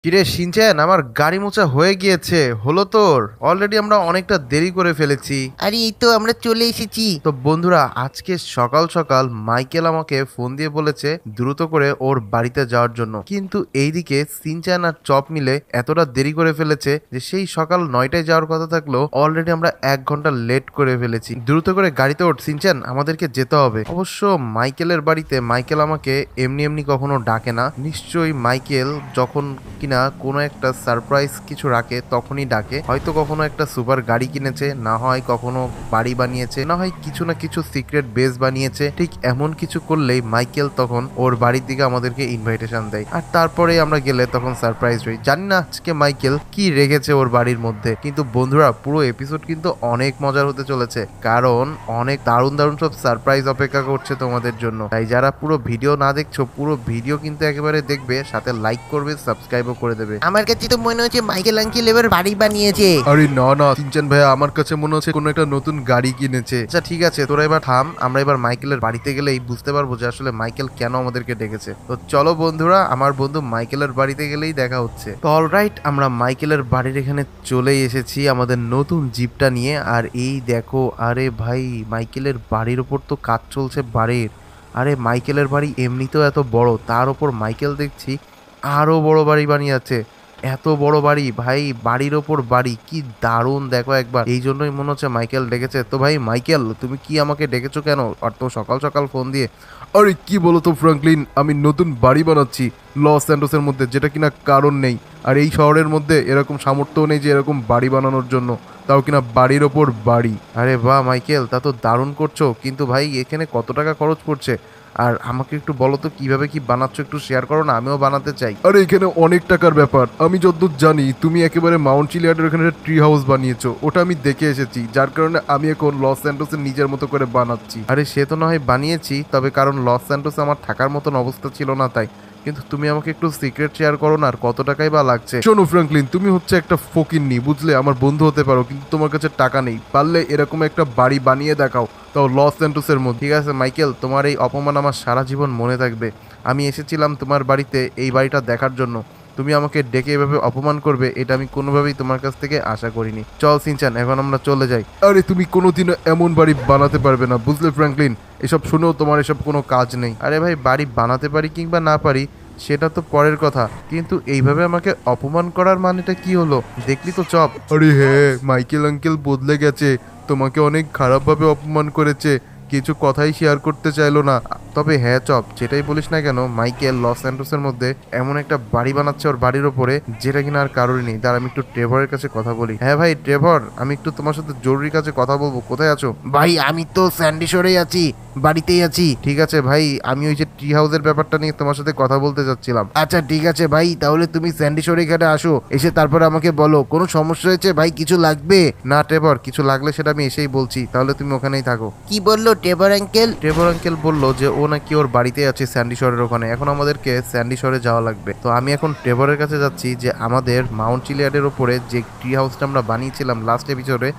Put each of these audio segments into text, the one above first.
কিরে শিনচ্যান, আমার গাড়ি মোছা হয়ে গিয়েছে। হলো তোর? অলরেডি আমরা অনেকটা দেরি করে ফেলেছি। আরে এই তো আমরা চলে এসেছি। তো বন্ধুরা, আজকে সকাল সকাল মাইকেল আমাকে ফোন দিয়ে বলেছে দ্রুত করে ওর বাড়িতে যাওয়ার জন্য, কিন্তু এইদিকে সিনচ্যান আর চপ মিলে এতটা দেরি করে ফেলেছে যে সেই সকাল 9টায় যাওয়ার কথা থাকলো অলরেডি আমরা 1 ঘন্টা লেট করে ফেলেছি। দ্রুত করে গাড়িতে ওঠ সিনচ্যান, আমাদেরকে যেতে হবে। অবশ্য মাইকেলের বাড়িতে মাইকেল আমাকে এমনি এমনি কখনো ডাকে না। নিশ্চয়ই মাইকেল যখন কিনা কোনো একটা সারপ্রাইজ কিছু রাখে তখনই ডাকে। হয়তো কখনো একটা সুপার গাড়ি কিনেছে, না হয় কখনো বাড়ি বানিয়েছে, না হয় কিছু না কিছু সিক্রেট বেস বানিয়েছে। ঠিক এমন কিছু করলেই মাইকেল তখন ওর বাড়ির দিকে আমাদেরকে ইনভাইটেশন দেয়, আর তারপরে আমরা গেলে তখন সারপ্রাইজ হই। জানি না আজকে মাইকেল কি রেখেছে ওর বাড়ির মধ্যে, কিন্তু বন্ধুরা পুরো এপিসোড কিন্তু অনেক মজার হতে চলেছে, কারণ অনেক দারুণ দারুণ সব সারপ্রাইজ অপেক্ষা করছে তোমাদের জন্য। তাই যারা পুরো ভিডিও না দেখছো, পুরো ভিডিও কিন্তু একেবারে দেখবে, সাথে লাইক করবে, সাবস্ক্রাইবও করে দেবে। আমার কাছে তো মনে হচ্ছে মাইকেল আঙ্কেল এবার বাড়ি বানিয়েছে। আরে না না সিনচান ভাইয়া, আমার কাছে মনে হচ্ছে কোনো একটা নতুন গাড়ি কিনেছে। আচ্ছা ঠিক আছে, তোরা এবার থাম, আমরা এবার মাইকেলের বাড়িতে গেলেই বুঝতে পারবো যে আসলে মাইকেল কেন আমাদেরকে ডেকেছে। তো চলো বন্ধুরা, আমার বন্ধু মাইকেলের বাড়িতে গেলেই দেখা হচ্ছে। তো অলরাইট, আমরা মাইকেলের বাড়ির এখানে চলে এসেছি আমাদের নতুন জিপটা নিয়ে। আর এই দেখো, আরে ভাই মাইকেলের বাড়ির ওপর তো কাজ চলছে বাড়ির। আরে মাইকেলের বাড়ি এমনিতেও এত বড়, তার ওপর মাইকেল দেখছি আরো বড় বাড়ি বানিয়েছে। এত বড় বাড়ি ভাই, বাড়ির ওপর বাড়ি, কি দারুণ দেখো একবার। এই জন্যই মনে হচ্ছে মাইকেল ডেকেছে। তো ভাই মাইকেল, তুমি কি আমাকে ডেকেছো কেন, আর তো সকাল সকাল ফোন দিয়ে? আরে কি বলো তো ফ্রাঙ্কলিন, আমি নতুন বাড়ি বানাচ্ছি লস স্যান্টোসের মধ্যে, যেটা কিনা কারণ নেই। আর এই শহরের মধ্যে এরকম সামর্থ্য নেই যে এরকম বাড়ি বানানোর জন্য, তাও কিনা বাড়ির ওপর বাড়ি। আরে বাহ মাইকেল, তা তো দারুণ করছো, কিন্তু ভাই এখানে কত টাকা খরচ পড়ছে? আর আমাকে একটু বলো তো কিভাবে কি বানাচ্ছ, একটু শেয়ার করো না, আমিও বানাতে চাই। আরে এখানে অনেক টাকার ব্যাপার। আমি যতদূর জানি তুমি একেবারে মাউন্ট চিলিয়াডের এখানে একটা ট্রি হাউস বানিয়েছো, ওটা আমি দেখে এসেছি, যার কারণে আমি এখন লস স্যান্টোসের নিজের মতো করে বানাচ্ছি। আরে সে তো না হয় বানিয়েছি, তবে কারণ লস স্যান্টোসে আমার থাকার মতন অবস্থা ছিল না তাই। কিন্তু তুমি আমাকে একটু সিক্রেট শেয়ার করো না, আর কত টাকাই বা লাগছে? শোনো ফ্রাঙ্কলিন, তুমি হচ্ছে একটা ফকিন্নি বুঝলে, আমার বন্ধু হতে পারো, কিন্তু তোমার কাছে টাকা নেই। পারলে এরকম একটা বাড়ি বানিয়ে দেখাও, তাও লস স্যান্টোসের মধ্যে। ঠিক আছে মাইকেল, তোমার এই অপমান আমার সারা জীবন মনে থাকবে। আমি এসেছিলাম তোমার বাড়িতে এই বাড়িটা দেখার জন্য, তুমি আমাকে ডেকে এভাবে অপমান করবে এটা আমি কোনোভাবেই তোমার কাছ থেকে আশা করিনি। চল সিনচান, এখন আমরা চলে যাই। আরে তুমি কোনোদিনও এমন বাড়ি বানাতে পারবে না বুঝলে ফ্র্যাঙ্কলিন, এসব শুনেও তোমার এসব কোনো কাজ নেই। আরে ভাই, বাড়ি বানাতে পারি কিংবা না পারি সেটা তো পরের কথা, কিন্তু এইভাবে আমাকে অপমান করার মানেটা কি হলো দেখলি তো চপ। আরে হ্যাঁ, মাইকেল আঙ্কেল বদলে গেছে, তোমাকে অনেক খারাপভাবে অপমান করেছে, কিছু কথাই শেয়ার করতে চাইলো না। তবে হ্যাঁ চপ, যেটাই বলিস না কেন, মাইকেল লস স্যান্টোসের মধ্যে এমন একটা বাড়ি বানাচ্ছে ওর বাড়ির ওপরে, যেটা কিনা আর কারোরই নেই। তার আমি একটু ট্রেভরের কাছে কথা বলি। হ্যাঁ ভাই ট্রেভর, আমি একটু তোমার সাথে জরুরি কাছে কথা বলবো, কোথায় আছো? ভাই আমি তো স্যান্ডি শোরেই আছি, বাড়িতেই আছি। ঠিক আছে ভাই, আমি ওই যে ট্রি হাউসের ব্যাপারটা নিয়ে তোমার সাথে কথা বলতে চাচ্ছিলাম। আচ্ছা ঠিক আছে ভাই, তাহলে তুমি স্যান্ডি শোরে এখানে আসো, এসে তারপরে আমাকে বলো কোনো সমস্যা হয়েছে ভাই, কিছু লাগবে। না ট্রেভর, কিছু লাগলে সেটা আমি এসেই বলছি, তাহলে তুমি ওখানেই থাকো। কি বললো টেবর আঙ্কেল? ট্রেভর আঙ্কেল বললো যে ও নাকি ওর বাড়িতে আছে স্যান্ডি শহরের ওখানে, এখন আমাদেরকে স্যান্ডি শহরে যাওয়া লাগবে। তো আমি এখন ট্রেভরের কাছে যাচ্ছি যে আমাদের মাউন্ট চিলিয়াডের ওপরে যে ট্রি হাউসটা আমরা বানিয়েছিলাম লাস্ট এপিসোডে,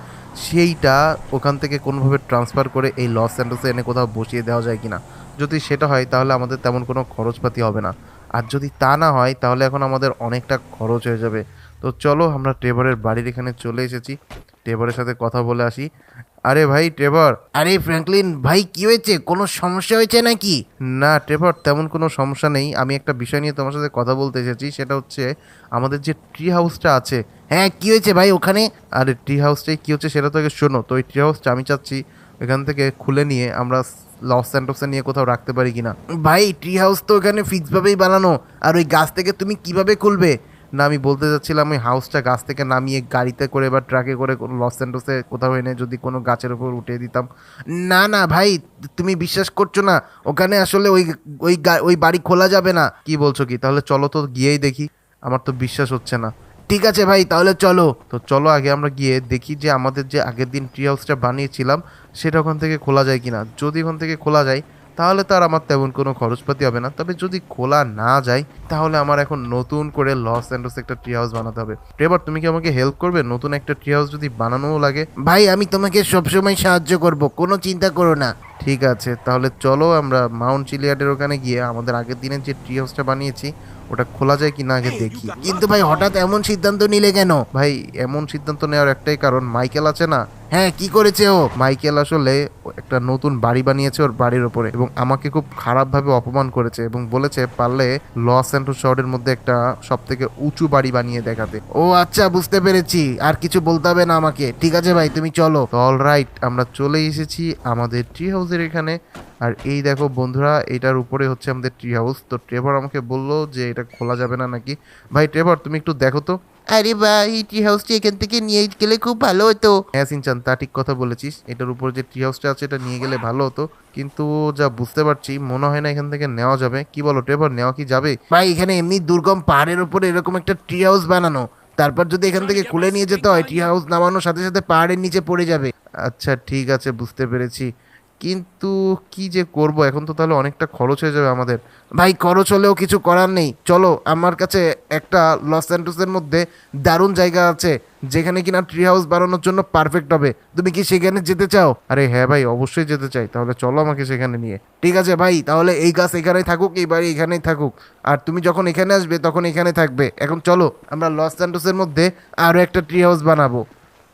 সেইটা ওখান থেকে কোনোভাবে ট্রান্সফার করে এই লস স্যান্টোসে এনে কোথাও বসিয়ে দেওয়া যায় কিনা। যদি সেটা হয় তাহলে আমাদের তেমন কোনো খরচপাতি হবে না, আর যদি তা না হয় তাহলে এখন আমাদের অনেকটা খরচ হয়ে যাবে। তো চলো, আমরা ট্রেভরের বাড়ির এখানে চলে এসেছি, ট্রেভরের সাথে কথা বলে আসি। আরে ভাই ট্রেভর। আরে ফ্র্যাঙ্কলিন ভাই, কি হয়েছে, কোনো সমস্যা হয়েছে নাকি? না ট্রেভর, তেমন কোনো সমস্যা নেই, আমি একটা বিষয় নিয়ে তোমার সাথে কথা বলতে এসেছি, সেটা হচ্ছে আমাদের যে ট্রি হাউসটা আছে। হ্যাঁ কি হয়েছে ভাই ওখানে? আরে ট্রি হাউসটাই কী হচ্ছে সেটা তো আগে শোনো। তো ওই ট্রি হাউসটা আমি চাচ্ছি এখান থেকে খুলে নিয়ে আমরা লস স্যান্টোসে নিয়ে কোথাও রাখতে পারি কিনা। ভাই ট্রি হাউস তো ওখানে ফিক্স ভাবেই বানানো, আর ওই গাছ থেকে তুমি কিভাবে খুলবে? না, আমি বলতে চাচ্ছিলাম ওই হাউসটা গাছ থেকে নামিয়ে গাড়িতে করে বা ট্রাকে করে লস স্যান্টোসে কোথাও এনে যদি কোনো গাছের উপর উঠিয়ে দিতাম। না না ভাই, তুমি বিশ্বাস করছো না, ওখানে আসলে ওই বাড়ি খোলা যাবে না। কি বলছো কি? তাহলে চলো তো গিয়েই দেখি, আমার তো বিশ্বাস হচ্ছে না। ঠিক আছে ভাই, তাহলে চলো। তো চলো আগে আমরা গিয়ে দেখি যে আমাদের যে আগের দিন ট্রি হাউসটা বানিয়েছিলাম সেটা ওখান থেকে খোলা যায় কিনা। যদি ওখান থেকে খোলা যায় তাহলে তো আর আমার তেমন কোনো খরচপাতি হবে না, তবে যদি খোলা না যায় তাহলে আমার এখন নতুন করে লস অ্যান্ডোস একটা ট্রি হাউস বানাতে হবে। এবার তুমি কি আমাকে হেল্প করবে নতুন একটা ট্রি হাউস যদি বানানোও লাগে? ভাই আমি তোমাকে সবসময় সাহায্য করব, কোনো চিন্তা করো না। ঠিক আছে, তাহলে চলো আমরা মাউন্ট চিলিয়াডের ওখানে গিয়ে আমাদের আগের দিনের যে ট্রি হাউসটা বানিয়েছি ওটা খোলা যায় কি না আগে দেখি। কিন্তু ভাই হঠাৎ এমন সিদ্ধান্ত নিলে কেন? ভাই এমন সিদ্ধান্ত নেওয়ার একটাই কারণ, মাইকেল আছে না, হ্যাঁ, কি করেছে ও? মাইকেল আসলে একটা নতুন বাড়ি বানিয়েছে ওর বাড়ির উপরে, এবং আমাকে খুব খারাপভাবে অপমান করেছে এবং বলেছে পারলে লস অ্যান্টোস শহরের মধ্যে একটা সব থেকে উঁচু বাড়ি বানিয়ে দেখাতে। ও আচ্ছা, বুঝতে পেরেছি, আর কিছু বলতে হবে না আমাকে। ঠিক আছে ভাই, তুমি চলো। তো অল রাইট, আমরা চলে এসেছি আমাদের ট্রি হাউসের এখানে। আর এই দেখো বন্ধুরা, এটার উপরে হচ্ছে আমাদের ট্রি হাউস। তো ট্রেভর আমাকে বললো যে এটা খোলা যাবে না নাকি। ভাই ট্রেভর, তুমি একটু দেখো তো। আরে ভাই, ট্রি হাউসটি এখান থেকে নিয়ে গেলে খুব ভালো হতো। হ্যাঁ সিনচান, তা ঠিক কথা বলেছিস, এটার উপর যে ট্রি হাউসটা আছে এটা নিয়ে গেলে ভালো হতো, কিন্তু যা বুঝতে পারছি মনে হয় না এখান থেকে নেওয়া যাবে। কি বলো ট্রেভর, নেওয়া কি যাবে? ভাই এখানে এমনি দুর্গম পাহাড়ের উপরে এরকম একটা ট্রি হাউস বানানো, তারপর যদি এখান থেকে খুলে নিয়ে যেতে হয়, ট্রি হাউস নামানোর সাথে সাথে পাহাড়ের নিচে পড়ে যাবে। আচ্ছা ঠিক আছে, বুঝতে পেরেছি, কিন্তু কি যে করব এখন, তো তাহলে অনেকটা খরচ হয়ে যাবে আমাদের। ভাই খরচ হলেও কিছু করার নেই, চলো। আমার কাছে একটা লস অ্যান্টোসের মধ্যে দারুণ জায়গা আছে, যেখানে কিনা ট্রি হাউস বানানোর জন্য পারফেক্ট হবে। তুমি কি সেখানে যেতে চাও? আরে হ্যাঁ ভাই, অবশ্যই যেতে চাই, তাহলে চলো আমাকে সেখানে নিয়ে। ঠিক আছে ভাই, তাহলে এই গাছ এখানেই থাকুক, এই বাড়ি এখানেই থাকুক, আর তুমি যখন এখানে আসবে তখন এখানে থাকবে। এখন চলো, আমরা লস অ্যান্টোসের মধ্যে আরও একটা ট্রি হাউস বানাবো।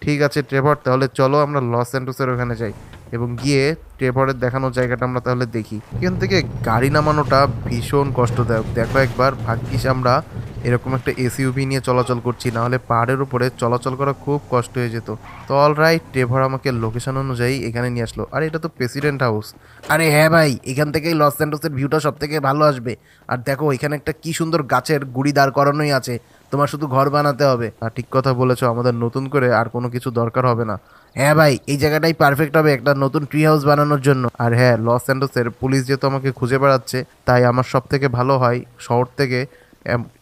ঠিক আছে ট্রেভর, তাহলে চলো আমরা লস অ্যান্টোসের ওখানে যাই এবং গিয়ে ট্রেভরের দেখানো জায়গাটা আমরা তাহলে দেখি। এখান থেকে গাড়ি নামানোটা ভীষণ কষ্টদায়ক। দেখো একবার, ভাগ্যিস আমরা এরকম একটা এসইউভি নিয়ে চলাচল করছি, না হলে পাহাড়ের উপরে চলাচল করা খুব কষ্ট হয়ে যেত। তো অল রাইট, ট্রেভর আমাকে লোকেশন অনুযায়ী এখানে নিয়ে আসলো। আর এটা তো প্রেসিডেন্ট হাউস। আরে হ্যাঁ ভাই, এখান থেকেই লস অ্যান্টোসের ভিউটা সব থেকে ভালো আসবে। আর দেখো, এখানে একটা কি সুন্দর গাছের গুড়ি দাঁড় করানোই আছে, তোমার শুধু ঘর বানাতে হবে। আর ঠিক কথা বলেছো, আমাদের নতুন করে আর কোনো কিছু দরকার হবে না। হ্যাঁ ভাই, এই জায়গাটাই পারফেক্ট হবে একটা নতুন ট্রি হাউস বানানোর জন্য। আর হ্যাঁ, লস অ্যান্ডোসের পুলিশ যেহেতু আমাকে খুঁজে বেড়াচ্ছে, তাই আমার সব থেকে ভালো হয় শহর থেকে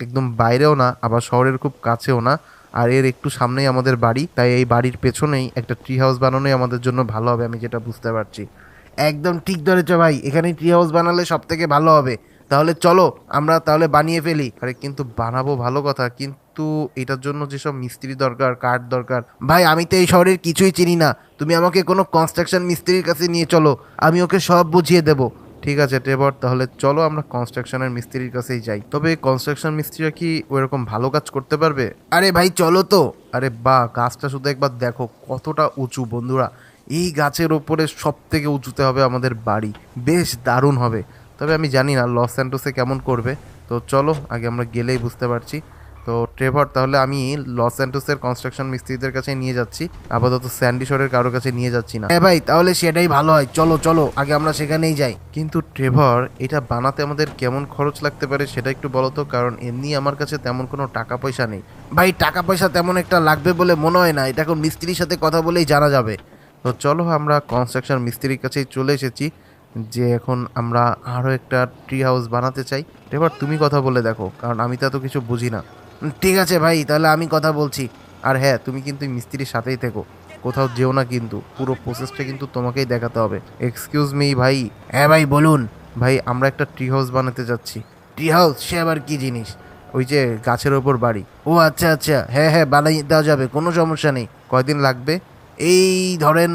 একদম বাইরেও না, আবার শহরের খুব কাছেও না, আর এর একটু সামনেই আমাদের বাড়ি, তাই এই বাড়ির পেছনেই একটা ট্রি হাউস বানানোই আমাদের জন্য ভালো হবে, আমি যেটা বুঝতে পারছি। একদম ঠিক ধরেছ ভাই, এখানে ট্রি হাউস বানালে সব থেকে ভালো হবে। তাহলে চলো, আমরা তাহলে বানিয়ে ফেলি। আরে কিন্তু বানাবো ভালো কথা, কিন্তু এটার জন্য যেসব মিস্ত্রি দরকার, কাঠ দরকার। ভাই আমি তো এই শহরের কিছুই চিনি না, তুমি আমাকে কোনো কনস্ট্রাকশন মিস্ত্রির কাছে নিয়ে চলো, আমি ওকে সব বুঝিয়ে দেবো। ঠিক আছে ট্রেভর, তাহলে চলো আমরা কনস্ট্রাকশনের মিস্ত্রির কাছেই যাই। তবে কনস্ট্রাকশন মিস্ত্রিরা কি ওইরকম ভালো কাজ করতে পারবে? আরে ভাই চলো তো। আরে বাহ, গাছটা শুধু একবার দেখো কতটা উঁচু বন্ধুরা। এই গাছের ওপরে সব থেকে উঁচুতে হবে আমাদের বাড়ি, বেশ দারুণ হবে। তবে আমি জানি না লস স্যান্টোসে কেমন করবে, তো চলো আগে আমরা গেলেই বুঝতে পারছি। তো ট্রেভর, তাহলে আমি লস স্যান্টোসের কনস্ট্রাকশন মিস্ত্রিদের কাছে নিয়ে যাচ্ছি, আপাতত স্যান্ডি শোরের কারোর কাছে নিয়ে যাচ্ছি না। হ্যাঁ ভাই, তাহলে সেটাই ভালো হয়, চলো চলো আগে আমরা সেখানেই যাই। কিন্তু ট্রেভর, এটা বানাতে আমাদের কেমন খরচ লাগতে পারে সেটা একটু বলো তো, কারণ এমনি আমার কাছে তেমন কোনো টাকা পয়সা নেই। ভাই টাকা পয়সা তেমন একটা লাগবে বলে মনে হয় না, এটা এখন মিস্ত্রির সাথে কথা বলেই জানা যাবে। তো চলো, আমরা কনস্ট্রাকশন মিস্ত্রির কাছেই চলে এসেছি, যে এখন আমরা আরও একটা ট্রি হাউস বানাতে চাই। এবার তুমি কথা বলে দেখো, কারণ আমি তো এত কিছু বুঝি না। ঠিক আছে ভাই, তাহলে আমি কথা বলছি। আর হ্যাঁ, তুমি কিন্তু মিস্ত্রির সাথেই থেকো, কোথাও যেও না, কিন্তু পুরো প্রসেসটা কিন্তু তোমাকেই দেখাতে হবে। এক্সকিউজ মি ভাই। হ্যাঁ ভাই বলুন। ভাই আমরা একটা ট্রি হাউস বানাতে যাচ্ছি। Tree house? সে আবার কি জিনিস? ওই যে গাছের ওপর বাড়ি। ও আচ্ছা আচ্ছা, হ্যাঁ হ্যাঁ, বানিয়ে দেওয়া যাবে, কোনো সমস্যা নেই। কয়দিন লাগবে? এই ধরেন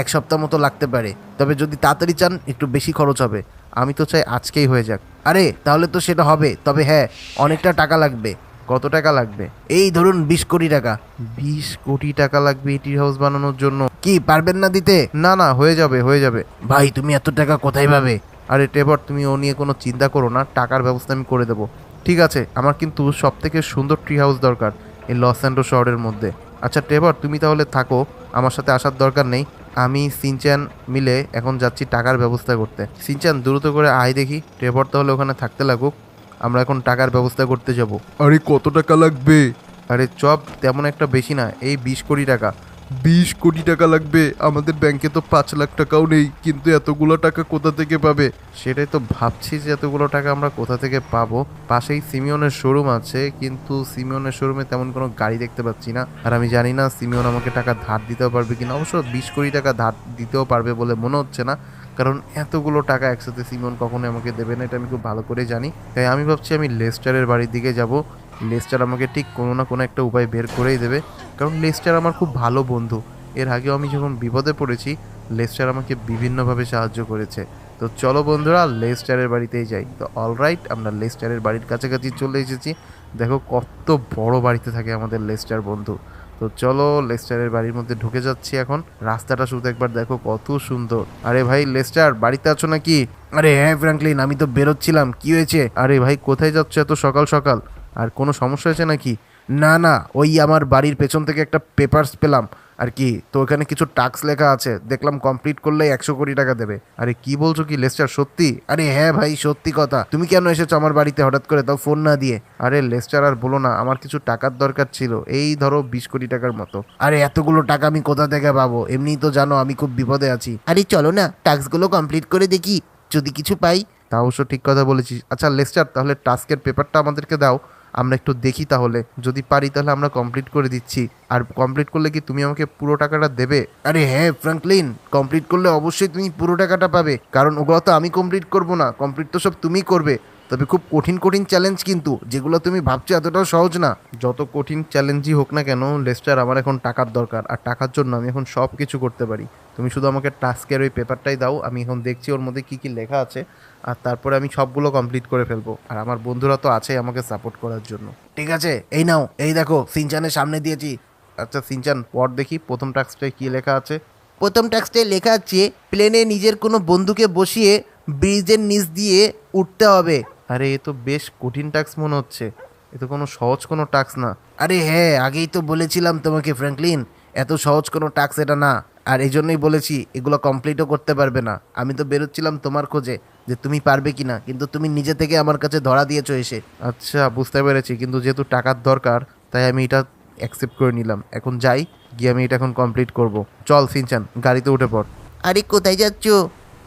1 সপ্তাহ মতো লাগতে পারে, তবে যদি তাড়াতাড়ি চান একটু বেশি খরচ হবে। আমি তো চাই আজকেই হয়ে যাক। আরে তাহলে তো সেটা হবে, তবে হ্যাঁ অনেকটা টাকা লাগবে। কত টাকা লাগবে? এই ধরুন 20 কোটি টাকা। 20 কোটি টাকা লাগবে এই ট্রি হাউস বানানোর জন্য? কি পারবেন না দিতে? না না, হয়ে যাবে হয়ে যাবে। ভাই তুমি এত টাকা কোথায় পাবে? আরে ট্রেভর, তুমি ও নিয়ে কোনো চিন্তা করো না, টাকার ব্যবস্থা আমি করে দেবো। ঠিক আছে, আমার কিন্তু সব থেকে সুন্দর ট্রি হাউস দরকার এই লস অ্যান্ডোস শহরের মধ্যে। আচ্ছা ট্রেভর, তুমি তাহলে থাকো, আমার সাথে আসার দরকার নেই। আমি সিনচ্যান মিলে এখন যাচ্ছি টাকার ব্যবস্থা করতে। সিনচ্যান দ্রুত করে আয় দেখি। ট্রেভর তাহলে ওখানে থাকতে লাগুক, আমরা এখন টাকার ব্যবস্থা করতে যাব। আরে কত টাকা লাগবে? আরে চপ, তেমন একটা বেশি না, এই 20 কোটি টাকা। 20 কোটি টাকা লাগবে? আমাদের ব্যাংকে তো 5 লাখ টাকাও নেই, কিন্তু এতগুলো টাকা কোথা থেকে পাবে? সেটাই তো ভাবছি যে এতগুলো টাকা আমরা কোথা থেকে পাবো। পাশেই সিমিয়নের শোরুম আছে, কিন্তু সিমিয়নের শোরুমে তেমন কোনো গাড়ি দেখতে পাচ্ছি না, আর আমি জানি না সিমিয়ন আমাকে টাকা ধার দিতেও পারবে কিনা। অবশ্য 20 কোটি টাকা ধার দিতেও পারবে বলে মনে হচ্ছে না, কারণ এতগুলো টাকা একসাথে সিমিয়ন কখনোই আমাকে দেবে না, এটা আমি খুব ভালো করে জানি। তাই আমি ভাবছি আমি লেস্টারের বাড়ির দিকে যাব। লেস্টার আমাকে ঠিক কোনো না কোনো একটা উপায় বের করেই দেবে, কারণ লেস্টার আমার খুব ভালো বন্ধু। এর আগেও আমি যখন বিপদে পড়েছি, লেস্টার আমাকে বিভিন্নভাবে সাহায্য করেছে। তো চলো বন্ধুরা লেস্টারের বাড়িতেই যাই। তো অলরাইট, আমরা লেস্টারের বাড়ির কাছাকাছি চলে এসেছি। দেখো কত বড় বাড়িতে থাকে আমাদের লেস্টার বন্ধু। তো চলো লেস্টারের বাড়ির মধ্যে ঢুকে যাচ্ছি এখন। রাস্তাটা শুধু একবার দেখো কত সুন্দর। আরে ভাই লেস্টার, বাড়িতে আছো নাকি? আরে হ্যাঁ ফ্র্যাঙ্কলিন, আমি তো বেরোচ্ছিলাম, কি হয়েছে? আরে ভাই কোথায় যাচ্ছ এত সকাল সকাল? আর কোনো সমস্যা হয়েছে নাকি? না না, ওই আমার বাড়ির পেছন থেকে একটা পেপারস পেলাম আর কি, তো ওখানে কিছু টাস্ক লেখা আছে, দেখলাম কমপ্লিট করলে 100 কোটি টাকা দেবে। আরে কি বলছো কি লেস্টার, সত্যি? আরে হ্যাঁ ভাই, সত্যি কথা। তুমি কেন এসেছো আমার বাড়িতে হঠাৎ করে, তাও ফোন না দিয়ে? আরে লেস্টার আর বলো না, আমার কিছু টাকার দরকার ছিল, এই ধরো 20 কোটি টাকার মতো। আরে এতগুলো টাকা আমি কোথা থেকে পাবো? এমনিই তো জানো আমি খুব বিপদে আছি। আরে চলো না, টাস্কগুলো কমপ্লিট করে দেখি, যদি কিছু পাই। তা অবশ্য ঠিক কথা বলেছিস। আচ্ছা লেস্টার, তাহলে টাস্কের পেপারটা আমাদেরকে দাও, আমরা একটু দেখি, তাহলে যদি পারি তাহলে আমরা কমপ্লিট করে দিচ্ছি। আর কমপ্লিট করলে কি তুমি আমাকে পুরো টাকাটা দেবে? আরে হ্যাঁ ফ্র্যাঙ্কলিন, কমপ্লিট করলে অবশ্যই তুমি পুরো টাকাটা পাবে, কারণ ওগুলো তো আমি কমপ্লিট করব না, কমপ্লিট তো সব তুমিই করবে। তবে খুব কঠিন কঠিন চ্যালেঞ্জ কিন্তু, যেগুলো তুমি ভাবছো এতটাও সহজ না। যত কঠিন চ্যালেঞ্জই হোক না কেন লেস্টার, আমার এখন টাকার দরকার, আর টাকার জন্য আমি এখন সব কিছু করতে পারি। তুমি শুধু আমাকে টাস্কের ওই পেপারটাই দাও, আমি এখন দেখছি ওর মধ্যে কী কী লেখা আছে, আর তারপরে আমি সবগুলো কমপ্লিট করে ফেলবো। আর আমার বন্ধুরা তো আছেই আমাকে সাপোর্ট করার জন্য। ঠিক আছে, এই নাও, এই দেখো সিনচানের সামনে দিয়েছি। আচ্ছা সিনচান, পর দেখি প্রথম টাস্কটায় কী লেখা আছে। প্রথম টাস্কে লেখা আছে প্লেনে নিজের কোনো বন্ধুকে বসিয়ে ব্রিজের নিচ দিয়ে উঠতে হবে। আরে এ তো বেশ কঠিন টাস্ক মনে হচ্ছে, এ তো কোনো সহজ কোনো টাস্ক না। আরে হ্যাঁ, আগেই তো বলেছিলাম তোমাকে ফ্র্যাঙ্কলিন, এত সহজ কোনো টাস্ক এটা না। আর এই জন্যই বলেছি এগুলো কমপ্লিটও করতে পারবে না। আমি তো বেরোচ্ছিলাম তোমার খোঁজে যে তুমি পারবে কিনা, কিন্তু তুমি নিজে থেকে আমার কাছে ধরা দিয়েছো এসে। আচ্ছা বুঝতে পেরেছি, কিন্তু যেহেতু টাকার দরকার তাই আমি এটা অ্যাকসেপ্ট করে নিলাম। এখন যাই, গিয়ে আমি এটা এখন কমপ্লিট করব। চল সিনচান, গাড়িতে উঠে পড়। আরে কোথায় যাচ্ছ?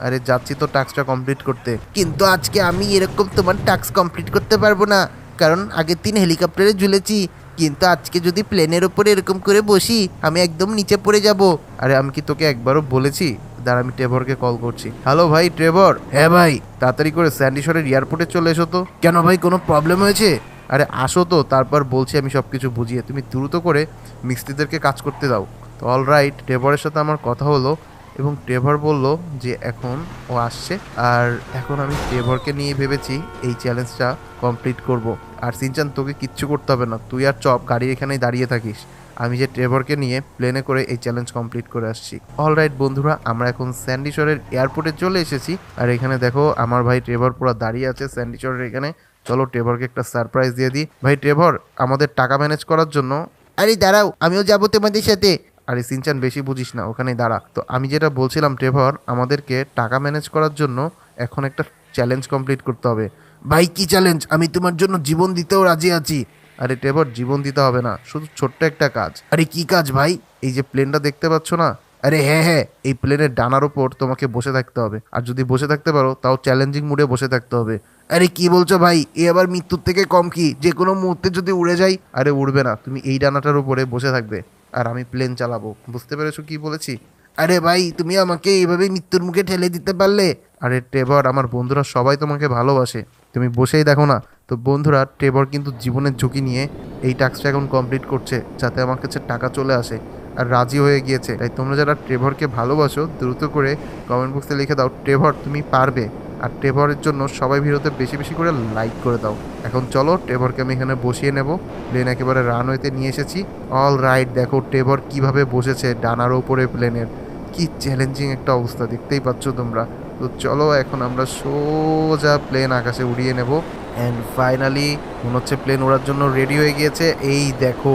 আরে যাচ্ছি তো টাস্কটা কমপ্লিট করতে। কিন্তু আজকে আমি এরকম তোমার টাস্ক কমপ্লিট করতে পারবো না, কারণ আগের দিন হেলিকপ্টারে ঝুলেছি, কিন্তু আজকে যদি প্লেনের ওপরে এরকম করে বসি আমি একদম নিচে পড়ে যাব। আরে আমি কি তোকে একবারও বলেছি? দাঁড়া আমি ট্রেভরকে কল করছি। হ্যালো ভাই ট্রেভর। হ্যাঁ ভাই। তাড়াতাড়ি করে স্যান্ডিশরের এয়ারপোর্টে চলে এসো তো। কেন ভাই, কোনো প্রবলেম হয়েছে? আরে আসো তো, তারপর বলছি আমি সব কিছু বুঝিয়ে। তুমি দ্রুত করে মিস্ত্রিদেরকে কাজ করতে দাও। তো অলরাইট, ট্রেভরের সাথে আমার কথা হলো এবং ট্রেভর বলল যে এখন ও আসছে, আর এখন আমি ট্রেভরকে নিয়ে ভেবেছি এই চ্যালেঞ্জটা কমপ্লিট করব। আর সিনচান তোকে কিচ্ছু করতে হবে না, তুই আর চপ গাড়ি এখানেই দাঁড়িয়ে থাকিস, আমি যে ট্রেভরকে নিয়ে প্লেনে করে এই চ্যালেঞ্জ কমপ্লিট করে আসছি। অলরাইট বন্ধুরা, আমরা এখন স্যান্ডিশরের এয়ারপোর্টে চলে এসেছি, আর এখানে দেখো আমার ভাই ট্রেভর পুরো দাঁড়িয়ে আছে স্যান্ডিশরের এখানে। চলো ট্রেভরকে একটা সারপ্রাইজ দিয়ে দিই। ভাই ট্রেভর, আমাদের টাকা ম্যানেজ করার জন্য। আরে দাঁড়াও, আমিও যাবো তোমাদের সাথে। আরে সিনচান বেশি বুঝিস না, ওখানেই দাঁড়া। তো আমি যেটা বলছিলাম ট্রেভর, আমাদেরকে টাকা ম্যানেজ করার জন্য এখন একটা চ্যালেঞ্জ কমপ্লিট করতে হবে। ভাই কি চ্যালেঞ্জ? আমি তোমার জন্য জীবন দিতেও রাজি আছি। আরে ট্রেভর, জীবন দিতে হবে না, শুধু ছোট্ট একটা কাজ। আরে কি কাজ ভাই? এই যে প্লেনটা দেখতে পাচ্ছ না, আরে হ্যাঁ হ্যাঁ। এই প্লেনের ডানার ওপর তোমাকে বসে থাকতে হবে, আর যদি বসে থাকতে পারো তাও চ্যালেঞ্জিং মুডে বসে থাকতে হবে। আরে কি বলছো ভাই, এ আবার মৃত্যুর থেকে কম কি? যে কোনো মুহূর্তে যদি উড়ে যাই। আরে উড়বে না, তুমি এই ডানাটার উপরে বসে থাকবে আর আমি প্লেন চালাবো। বুঝতে পেরেছো কি বলেছি? আরে ভাই, তুমি আমাকে এইভাবে মৃত্যুর মুখে ঠেলে দিতে পারলে? আরে ট্রেভর, আমার বন্ধুরা সবাই তোমাকে ভালোবাসে, তুমি বসেই দেখো না। তো বন্ধুরা, ট্রেভর কিন্তু জীবনের ঝুঁকি নিয়ে এই টাস্কটা এখন কমপ্লিট করছে যাতে আমার কাছে টাকা চলে আসে, আর রাজি হয়ে গিয়েছে। তাই তোমরা যারা ট্রেভরকে ভালোবাসো দ্রুত করে কমেন্ট বক্সে লিখে দাও ট্রেভর তুমি পারবে। আর ট্রেভরের জন্য সবাই ভিডিওতে বেশি বেশি করে লাইক করে দাও। এখন চলো ট্রেভরকে আমি এখানে বসিয়ে নেব, প্লেন একেবারে রানওয়েতে নিয়ে এসেছি। অল রাইট, দেখো ট্রেভর কিভাবে বসেছে ডানার ওপরে প্লেনের। কি চ্যালেঞ্জিং একটা অবস্থা, দেখতেই পাচ্ছ তোমরা। তো চলো এখন আমরা সোজা প্লেন আকাশে উড়িয়ে নেব। অ্যান্ড ফাইনালি মনে হচ্ছে প্লেন ওড়ার জন্য রেডি হয়ে গিয়েছে। এই দেখো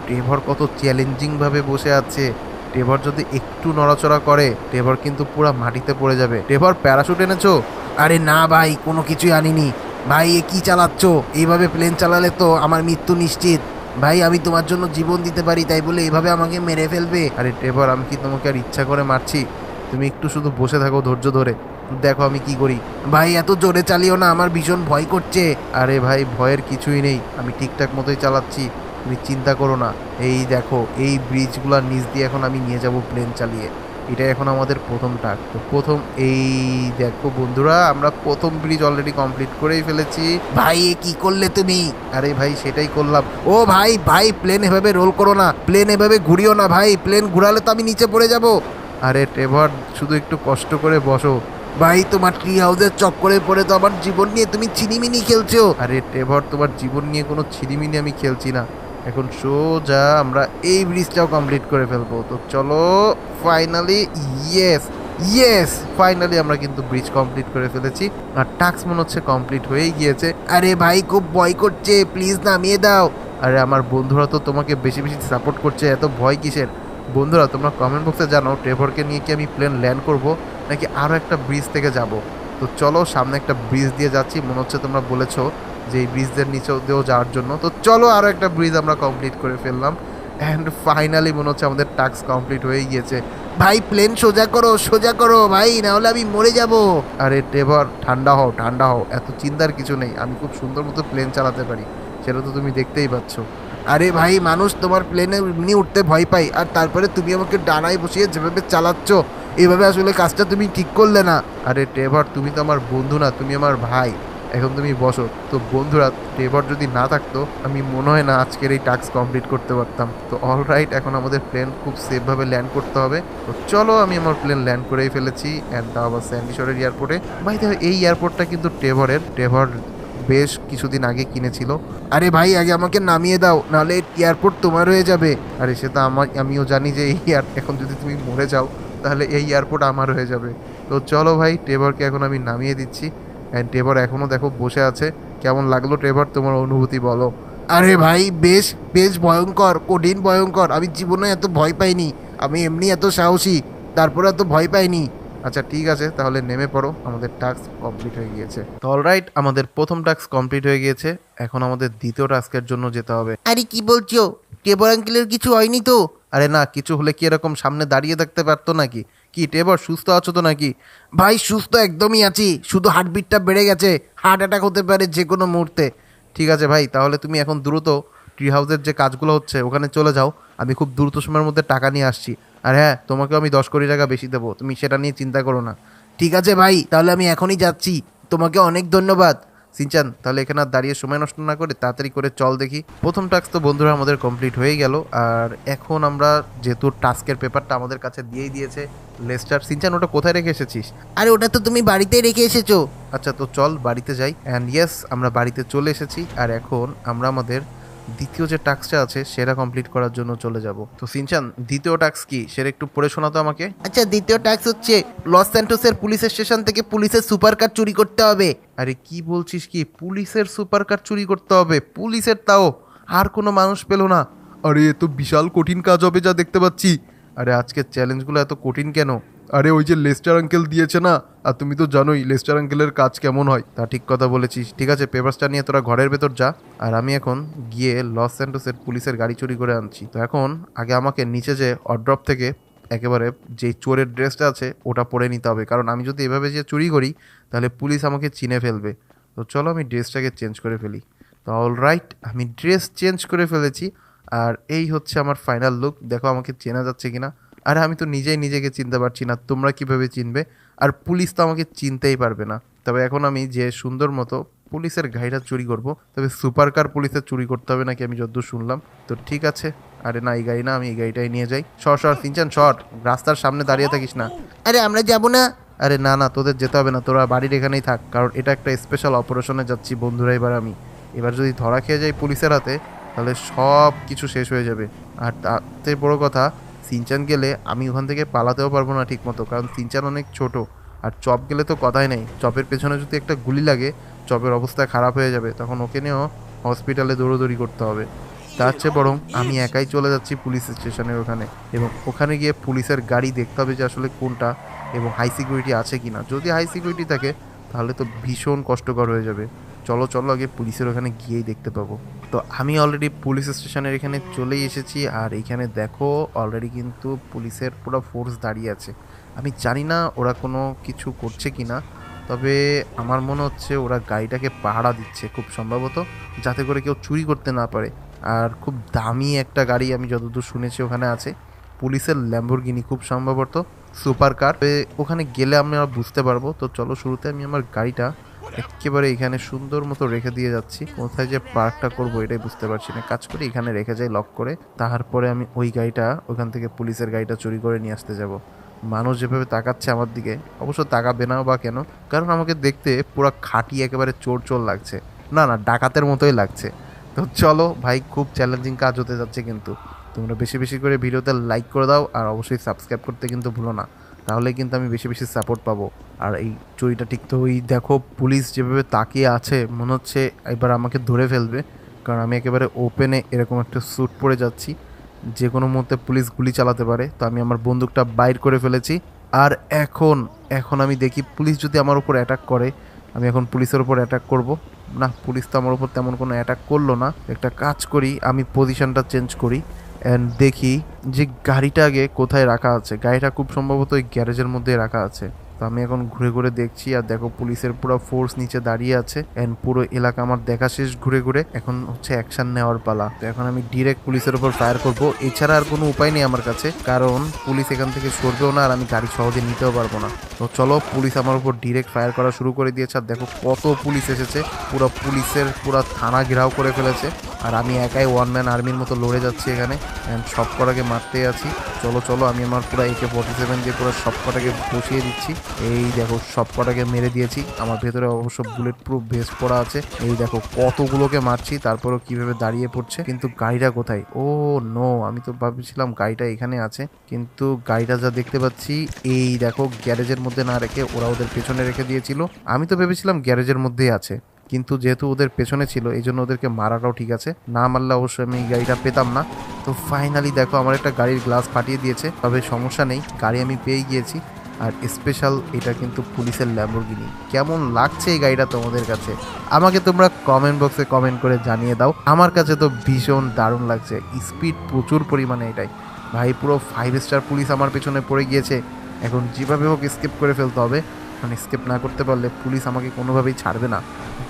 ট্রেভর কত চ্যালেঞ্জিংভাবে বসে আছে। ট্রেভর যদি একটু নড়াচড়া করে ট্রেভর কিন্তু পুরো মাটিতে পড়ে যাবে। ট্রেভর প্যারাশুট এনেছো? আরে না ভাই, কোনো কিছুই আনিনি। ভাই এ কি চালাচ্ছ? এইভাবে প্লেন চালালে তো আমার মৃত্যু নিশ্চিত। ভাই আমি তোমার জন্য জীবন দিতে পারি, তাই বলে এইভাবে আমাকে মেরে ফেলবে? আরে ট্রেভর, আমি কি তোমাকে আর ইচ্ছা করে মারছি? তুমি একটু শুধু বসে থাকো ধৈর্য ধরে, দেখো আমি কি করি। ভাই এত জোরে চালিও না, আমার ভীষণ ভয় করছে। আরে ভাই ভয়ের কিছুই নেই, আমি ঠিকঠাক মতোই চালাচ্ছি, তুমি চিন্তা করো না। এই দেখো এই ব্রিজগুলোর নিচ দিয়ে এখন আমি নিয়ে যাব প্লেন চালিয়ে। এটা এখন আমাদের প্রথম টাস্ক। তো প্রথম এই দেখো বন্ধুরা, আমরা প্রথম ব্রিজ অলরেডি কমপ্লিট করেই ফেলেছি। ভাই এ কি করলে তুমি? আরে ভাই সেটাই করলাম। ও ভাই ভাই, প্লেন এভাবে রোল করো না, প্লেন এভাবে ঘুরিও না ভাই, প্লেন ঘুরালে তো আমি নিচে পড়ে যাব। আরে ট্রেভর, শুধু একটু কষ্ট করে বসো, ভাই তোমার ট্রি হাউসের চক্করে পড়ে তো আমার জীবন নিয়ে তুমি চিনিমিনি খেলছো। আরে ট্রেভর, তোমার জীবন নিয়ে কোনো ছিনিমিনি আমি খেলছি না। এখন সোজা আমরা এই ব্রিজটাও কমপ্লিট করে ফেলবো। তো চলো, ফাইনালি, ইয়েস ইয়েস, ফাইনালি আমরা কিন্তু ব্রিজ কমপ্লিট করে ফেলেছি। আর টাস্ক মনে হচ্ছে কমপ্লিট হয়েই গিয়েছে। আরে ভাই খুব ভয় করছে, প্লিজ নামিয়ে দাও। আরে আমার বন্ধুরা তো তোমাকে বেশি বেশি সাপোর্ট করছে, এত ভয় কিসের? বন্ধুরা তোমরা কমেন্ট বক্সে জানাও ট্রেভরকে নিয়ে কি আমি প্লেন ল্যান্ড করব নাকি আরও একটা ব্রিজ থেকে যাব। তো চলো, সামনে একটা ব্রিজ দিয়ে যাচ্ছি, মনে হচ্ছে তোমরা বলেছো যে এই ব্রিজের নিচেও দিয়েও যাওয়ার জন্য। তো চলো, আরও একটা ব্রিজ আমরা কমপ্লিট করে ফেললাম। অ্যান্ড ফাইনালি মনে হচ্ছে আমাদের টাস্ক কমপ্লিট হয়ে গিয়েছে। ভাই প্লেন সোজা করো ভাই, না হলে আমি মরে যাব। আরে ট্রেভর, ঠান্ডা হও ঠান্ডা হও, এত চিন্তার কিছু নেই, আমি খুব সুন্দর মতো প্লেন চালাতে পারি, সেটা তো তুমি দেখতেই পাচ্ছ। আরে ভাই মানুষ তোমার প্লেনে এমনি উঠতে ভয় পাই, আর তারপরে তুমি আমাকে ডানায় বসিয়ে যেভাবে চালাচ্ছ, এভাবে আসলে কাজটা তুমি ঠিক করলে না। আরে ট্রেভর, তুমি তো আমার বন্ধু না, তুমি আমার ভাই। এখন তুমি বসো। তো বন্ধুরা, ট্রেভর যদি না থাকতো আমি মনে হয় না আজকের এই টাস্ক কমপ্লিট করতে পারতাম। তো অলরাইট, এখন আমাদের প্লেন খুব সেফভাবে ল্যান্ড করতে হবে। তো চলো, আমি আমার প্লেন ল্যান্ড করেই ফেলেছি, অ্যান্ড তাও আবার স্যান্ডিশরের এয়ারপোর্টে। ভাই দেখো, এই এয়ারপোর্টটা কিন্তু ট্রেভর বেশ কিছুদিন আগে কিনেছিল। আরে ভাই আগে আমাকে নামিয়ে দাও, নাহলে এয়ারপোর্ট তোমার হয়ে যাবে। আরে সেটা আমিও জানি যে এখন যদি তুমি মরে যাও তাহলে এই এয়ারপোর্ট আমার হয়ে যাবে। তো চলো ভাই, ট্রেভরকে এখন আমি নামিয়ে দিচ্ছি। অ্যান্ড ট্রেভর এখনও দেখো বসে আছে। কেমন লাগলো ট্রেভর, তোমার অনুভূতি বলো। আরে ভাই বেশ বেশ ভয়ঙ্কর, কঠিন ভয়ঙ্কর। আমি জীবনে এত ভয় পাইনি, আমি এমনি এত সাহসী, তারপরে এত ভয় পাইনি। আচ্ছা ঠিক আছে, তাহলে নেমে পড়ো, আমাদের টাস্ক কমপ্লিট হয়ে গিয়েছে। তো অলরাইট, আমাদের প্রথম টাস্ক কমপ্লিট হয়ে গিয়েছে। এখন আমাদের দ্বিতীয় টাস্কের জন্য যেতে হবে। আরে কি বলছো, টেবর আঙ্কেলের কিছু হয়নি তো? আরে না, কিছু হলে কি এরকম সামনে দাঁড়িয়ে থাকতে পারতো নাকি? কি ট্রেভর, সুস্থ আছো তো নাকি? ভাই সুস্থ একদমই আছি, শুধু হার্টবিটটা বেড়ে গেছে, হার্ট অ্যাটাক হতে পারে যে কোনো মুহূর্তে। ঠিক আছে ভাই, তাহলে তুমি এখন দ্রুত ট্রি হাউসের যে কাজগুলো হচ্ছে ওখানে চলে যাও। আমি খুব দ্রুত সময়ের মধ্যে টাকা নিয়ে আসছি। আর হ্যাঁ, তোমাকেও আমি 10 কোটি টাকা বেশি দেবো, তুমি সেটা নিয়ে চিন্তা করো না। ঠিক আছে ভাই, তাহলে আমি এখনই যাচ্ছি, তোমাকে অনেক ধন্যবাদ। সিনচান, তাহলে এখানে আর দাঁড়িয়ে সময় নষ্ট না করে তাড়াতাড়ি করে চল দেখি। প্রথম টাস্ক তো বন্ধুরা আমাদের কমপ্লিট হয়ে গেল। আর এখন আমরা যেহেতু টাস্কের পেপারটা আমাদের কাছে দিয়েই দিয়েছে লেস্টার। সিনচান, ওটা কোথায় রেখে এসেছিস? আরে ওটা তো তুমি বাড়িতেই রেখে এসেছো। আচ্ছা, তো চল বাড়িতে যাই। অ্যান্ড ইয়েস, আমরা বাড়িতে চলে এসেছি। আর এখন আমরা আমাদের দ্বিতীয় যে টাস্কটা আছে সেটা কমপ্লিট করার জন্য চলে যাব। তো সিনচান, দ্বিতীয় টাস্ক কি সেটা একটু পড়ে শোনাতো আমাকে। আচ্ছা, দ্বিতীয় টাস্ক হচ্ছে লস স্যান্টোসের পুলিশের স্টেশন থেকে পুলিশের সুপার কার চুরি করতে হবে। আরে কি বলছিস, কি পুলিশের সুপার কার চুরি করতে হবে? পুলিশের, তাও আর কোনো মানুষ পেলো না? আরে এ তো বিশাল কঠিন কাজ হবে যা দেখতে পাচ্ছি। আরে আজকের চ্যালেঞ্জগুলো এত কঠিন কেন? আরে ওই যে লেস্টার আঙ্কেল দিয়েছে না, আর তুমি তো জানোই লেস্টার আঙ্কেলের কাজ কেমন হয়। তা ঠিক কথা বলেছিস। ঠিক আছে, পেপারসটা নিয়ে তোরা ঘরের ভেতর যা, আর আমি এখন গিয়ে লস স্যান্টোসের পুলিশের গাড়ি চুরি করে আনছি। তো এখন আগে আমাকে নিচে যে অড্রপ থেকে একেবারে যেই চোরের ড্রেসটা আছে ওটা পরে নিতে হবে, কারণ আমি যদি এভাবে যে চুরি করি তাহলে পুলিশ আমাকে চিনে ফেলবে। তো চলো, আমি ড্রেসটাকে চেঞ্জ করে ফেলি। তো অলরাইট, আমি ড্রেস চেঞ্জ করে ফেলেছি। আর এই হচ্ছে আমার ফাইনাল লুক। দেখো আমাকে চেনা যাচ্ছে কিনা। আর আমি তো নিজেই নিজেকে চিনতে পারছি না, তোমরা কিভাবে চিনবে? আর পুলিশ তো আমাকে চিনতেই পারবে না। তবে এখন আমি যে সুন্দর মতো পুলিশের গাড়িটা চুরি করব। তবে সুপার কার পুলিশের চুরি করতে হবে নাকি আমি যতদূর শুনলাম। তো ঠিক আছে, আরে না, এই গাড়ি না, আমি এই গাড়িটাই নিয়ে যাই। সর সর সিনচান, সর, রাস্তার সামনে দাঁড়িয়ে থাকিস না। আরে আমরা যাব না। আরে না না, তোদের যেতে হবে না, তোরা বাড়ির এখানেই থাক, কারণ এটা একটা স্পেশাল অপারেশনে যাচ্ছি বন্ধুরা। এবার যদি ধরা খেয়ে যাই পুলিশের হাতে তাহলে সব কিছু শেষ হয়ে যাবে। আর তাতে বড় কথা, সিনচান গেলে আমি ওখান থেকে পালাতেও পারবো না ঠিক মতো, কারণ সিনচান অনেক ছোট। আর চপ গেলে তো কথাই নেই, চপের পেছনে যদি একটা গুলি লাগে চপের অবস্থা খারাপ হয়ে যাবে, তখন ওকে নিয়েও হসপিটালে দৌড়োদৌড়ি করতে হবে। তার চেয়ে বরং আমি একাই চলে যাচ্ছি পুলিশ স্টেশনের ওখানে, এবং ওখানে গিয়ে পুলিশের গাড়ি দেখতে হবে যে আসলে কোনটা এবং হাই সিকিউরিটি আছে কিনা। যদি হাই সিকিউরিটি থাকে তাহলে তো ভীষণ কষ্টকর হয়ে যাবে। চলো চলো, আগে পুলিশের ওখানে গিয়েই দেখতে পাবো। তো আমি অলরেডি পুলিশ স্টেশনের এখানে চলেই এসেছি। আর এইখানে দেখো অলরেডি কিন্তু পুলিশের পুরো ফোর্স দাঁড়িয়ে আছে। আমি জানি না ওরা কোনো কিছু করছে কি না, তবে আমার মনে হচ্ছে ওরা গাড়িটাকে পাহারা দিচ্ছে খুব সম্ভবত, যাতে করে কেউ চুরি করতে না পারে। আর খুব দামি একটা গাড়ি আমি যতদূর শুনেছি ওখানে আছে, পুলিশের ল্যাম্বরগিনি খুব সম্ভবত সুপার কার। ওখানে গেলে আমরা বুঝতে পারবো। তো চলো, শুরুতে আমি আমার গাড়িটা একেবারে এখানে সুন্দর মতো রেখে দিয়ে যাচ্ছি। কোথায় যে পার্কটা করবো এটাই বুঝতে পারছি না। কাজ করি, এখানে রেখে যাই লক করে, তারপরে আমি ওই গাড়িটা ওখান থেকে পুলিশের গাড়িটা চুরি করে নিয়ে আসতে যাব। মানুষ যেভাবে তাকাচ্ছে আমার দিকে, অবশ্য তাকাবে না বা কেন, কারণ আমাকে দেখতে পুরো খাঁটি একেবারে চোর চোর লাগছে। না না, ডাকাতের মতোই লাগছে। তো চলো ভাই, খুব চ্যালেঞ্জিং কাজ হতে যাচ্ছে কিন্তু। তোমরা বেশি বেশি করে ভিডিওতে লাইক করে দাও, আর অবশ্যই সাবস্ক্রাইব করতে কিন্তু ভুলো না, তাহলে কিন্তু আমি বেশি বেশি সাপোর্ট পাবো। আর এই চুরিটা ঠিক তো, ওই দেখো পুলিশ যেভাবে তাকিয়ে আছে, মনে হচ্ছে এবার আমাকে ধরে ফেলবে, কারণ আমি একেবারে ওপেনে এরকম একটা স্যুট পরে যাচ্ছি। যে কোনো মুহূর্তে পুলিশ গুলি চালাতে পারে, তো আমি আমার বন্দুকটা বাইর করে ফেলেছি। আর এখন এখন আমি দেখি পুলিশ যদি আমার উপর অ্যাটাক করে, আমি এখন পুলিশের উপর অ্যাটাক করব। না, পুলিশ তো আমার উপর তেমন কোনো অ্যাটাক করলো না। একটা কাজ করি, আমি পজিশনটা চেঞ্জ করি অ্যান্ড দেখি যে গাড়িটা আগে কোথায় রাখা আছে। গাড়িটা খুব সম্ভবত ওই গ্যারেজের মধ্যে রাখা আছে। তো আমি এখন ঘুরে ঘুরে দেখছি, আর দেখো পুলিশের পুরো ফোর্স নিচে দাঁড়িয়ে আছে অ্যান্ড পুরো এলাকা আমার দেখা শেষ ঘুরে ঘুরে। এখন হচ্ছে অ্যাকশন নেওয়ার পালা। তো এখন আমি ডিরেক্ট পুলিশের উপর ফায়ার করব, এছাড়া আর কোনো উপায় নেই আমার কাছে, কারণ পুলিশ এখান থেকে সরবেও না আর আমি গাড়ি সহজে নিতেও পারবো না। তো চলো, পুলিশ আমার উপর ডিরেক্ট ফায়ার করা শুরু করে দিয়েছে। আর দেখো কত পুলিশ এসেছে, পুরো পুলিশের পুরো থানা ঘেরাও করে ফেলেছে, আর আমি একাই ওয়ান ম্যান আর্মির মতো লড়ে যাচ্ছি এখানে অ্যান্ড সব কটাকে মারতে আছি। চলো চলো, আমি আমার পুরো AK-47 দিয়ে পুরো সব কটাকে বসিয়ে দিচ্ছি। এই দেখো সব কটাকে মেরে দিয়েছি। আমার ভেতরে অবশ্য বুলেট প্রুফ ভেস্ট পরা আছে। এই দেখো কতগুলোকে মারছি, তারপরেও কিভাবে দাঁড়িয়ে পড়ছে। কিন্তু গাড়িটা কোথায়? ও নো, আমি তো ভাবছিলাম গাড়িটা এখানে আছে, কিন্তু গাড়িটা যা দেখতে পাচ্ছি, এই দেখো গ্যারেজের মধ্যে না রেখে ওরা ওদের পেছনে রেখে দিয়েছিল। আমি তো ভেবেছিলাম গ্যারেজের মধ্যেই আছে, কিন্তু যেহেতু ওদের পেছনে ছিল এই জন্য ওদেরকে মারাটাও ঠিক আছে, না মারলে অবশ্যই আমি এই গাড়িটা পেতাম না। তো ফাইনালি দেখো আমার একটা গাড়ির গ্লাস ফাটিয়ে দিয়েছে, তবে সমস্যা নেই, গাড়ি আমি পেয়ে গিয়েছি। আর স্পেশাল এটা কিন্তু পুলিশের ল্যাম্বরগিনি। কেমন লাগছে এই গাড়িটা তোমাদের কাছে? আমাকে তোমরা কমেন্ট বক্সে কমেন্ট করে জানিয়ে দাও। আমার কাছে তো ভীষণ দারুণ লাগছে, স্পিড প্রচুর পরিমাণে এটাই। ভাই পুরো 5 স্টার পুলিশ আমার পেছনে পড়ে গিয়েছে, এখন যেভাবে হোক স্কেপ করে ফেলতে হবে, কারণ স্কেপ না করতে পারলে পুলিশ আমাকে কোনোভাবেই ছাড়বে না।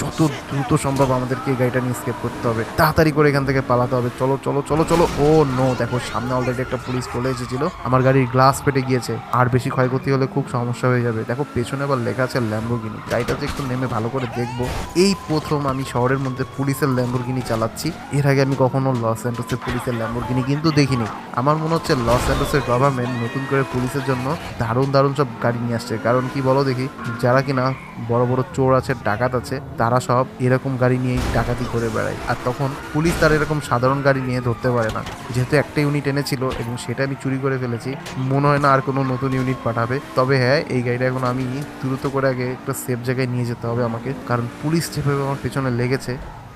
যত দ্রুত সম্ভব আমাদেরকে এই গাড়িটা নিয়ে স্কেপ করতে হবে, তাড়াতাড়ি করে এখান থেকে পালাতে হবে। চলো চলো চলো চলো। ও নো, দেখো সামনে অলরেডি একটা পুলিশ চলে এসেছিল, আমার গাড়ির গ্লাস ফেটে গিয়েছে, আর বেশি ক্ষয়ক্ষতি হলে খুব সমস্যা হয়ে যাবে। দেখো পেছনে আবার লেখা আছে ল্যাম্বরগিনি, গাড়িটা যে একটু নেমে ভালো করে দেখবো। এই প্রথম আমি শহরের মধ্যে পুলিশের ল্যাম্বরগিনি চালাচ্ছি, এর আগে আমি কখনো লস অ্যান্ডোসের পুলিশের ল্যাম্বরগিনি কিন্তু দেখিনি। আমার মনে হচ্ছে লস অ্যান্ডোসের গভর্নমেন্ট নতুন করে পুলিশের জন্য দারুণ দারুণ সব গাড়ি নিয়ে আসছে, কারণ কি বলো দেখি, যারা কিনা বড় বড় চোর আছে, ডাকাত আছে, তারা সব এরকম গাড়ি নিয়েই ডাকাতি করে বেড়ায়। আর তখন পুলিশ তার এরকম সাধারণ গাড়ি নিয়ে ধরতে পারে না, যেহেতু একটা ইউনিট এনেছিল এবং সেটা আমি চুরি করে ফেলেছি। মনে হয় না আর কোনো নতুন ইউনিট পাঠাবে। তবে হ্যাঁ, এই গাড়িটা এখন আমি দ্রুত করে আগে একটা সেফ জায়গায় নিয়ে যেতে হবে আমাকে, কারণ পুলিশ যেভাবে আমার পেছনে লেগেছে।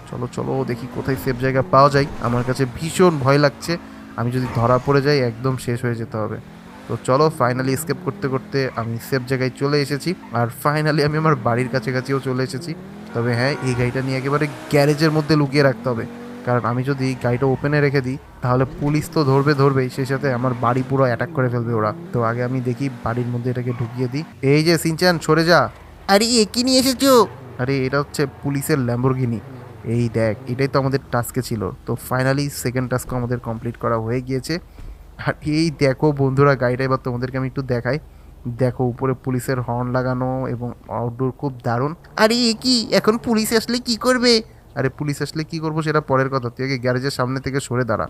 চলো চলো দেখি কোথায় সেফ জায়গা পাওয়া যায়। আমার কাছে ভীষণ ভয় লাগছে, আমি যদি ধরা পড়ে যাই একদম শেষ হয়ে যেতে হবে। তো চলো, ফাইনালি স্কেপ করতে করতে আমি সেফ জায়গায় চলে এসেছি, আর ফাইনালি আমি আমার বাড়ির কাছাকাছিও চলে এসেছি। তবে হ্যাঁ, এই গাড়িটা নিয়ে একেবারে গ্যারেজের মধ্যে লুকিয়ে রাখতে হবে, কারণ আমি যদি গাড়িটা ওপেনে রেখে দিই তাহলে পুলিশ তো ধরবেই, সেই সাথে আমার বাড়ি পুরো অ্যাটাক করে ফেলবে ওরা। তো আগে আমি দেখি বাড়ির মধ্যে এটাকে ঢুকিয়ে দিই। এই যে সিনচান, সরে যা। আরে এ কি নিয়ে এসেছো? আরে এটা হচ্ছে পুলিশের ল্যাম্বরগিনি। এই দেখ, এটাই তো আমাদের টাস্কে ছিল। তো ফাইনালি সেকেন্ড টাস্কও আমাদের কমপ্লিট করা হয়ে গিয়েছে। আর এই দেখো বন্ধুরা, গাড়িটা এবার তোমাদেরকে আমি একটু দেখাই। দেখো উপরে পুলিশের হর্ন লাগানো এবং আউটডোর খুব দারুণ। আরে এ কি, এখন পুলিশ আসলে কি করবে? আরে পুলিশ আসলে কি করবো সেটা পরের কথা, তুই আগে গ্যারেজের সামনে থেকে সরে দাঁড়া,